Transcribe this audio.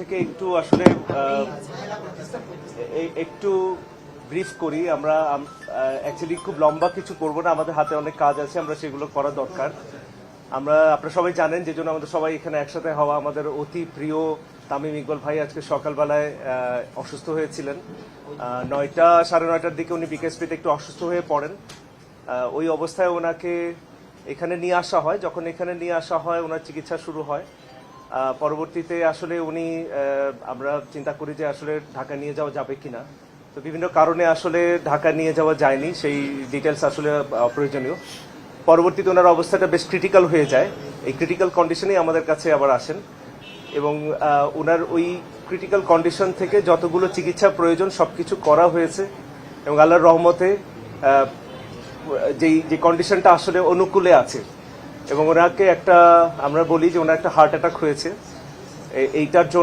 থেকে একটু আসলে একটু ব্রিফ করি। আমরা অ্যাকচুয়ালি খুব লম্বা কিছু করবো না, আমাদের হাতে অনেক কাজ আছে, আমরা সেগুলো করা দরকার। আপনারা সবাই জানেন যে জন্য আমাদের সবাই এখানে একসাথে হওয়া। আমাদের অতি প্রিয় তামিম ইকবাল ভাই আজকে সকালবেলায় অসুস্থ হয়েছিলেন। 9টা সাড়ে 9টার দিকে উনি বিকেএসপিতে একটু অসুস্থ হয়ে পড়েন। ওই অবস্থায় ওনাকে এখানে নিয়ে আসা হয়। যখন এখানে নিয়ে আসা হয় ওনার চিকিৎসা শুরু হয়। পরবর্তীতে আসলে উনি আমরা চিন্তা করি যে আসলে ঢাকা নিয়ে যাওয়া যাবে কিনা, তো বিভিন্ন কারণে আসলে ঢাকা নিয়ে যাওয়া যায়নি, সেই ডিটেলস আসলে প্রয়োজনীয়। পরবর্তীতে ওনার অবস্থাটা বেশ ক্রিটিক্যাল হয়ে যায়। এই ক্রিটিক্যাল কন্ডিশনেই আমাদের কাছে আবার আসেন এবং ওনার ওই ক্রিটিক্যাল কন্ডিশন থেকে যতগুলো চিকিৎসা প্রয়োজন সবকিছু করা হয়েছে এবং আল্লাহর রহমতে যে কন্ডিশনটা আসলে অনুকূলে আছে এবং ওনাকে আমরা বলি যে ওনার একটা হার্ট অ্যাটাক হয়েছে। এইটার জন্য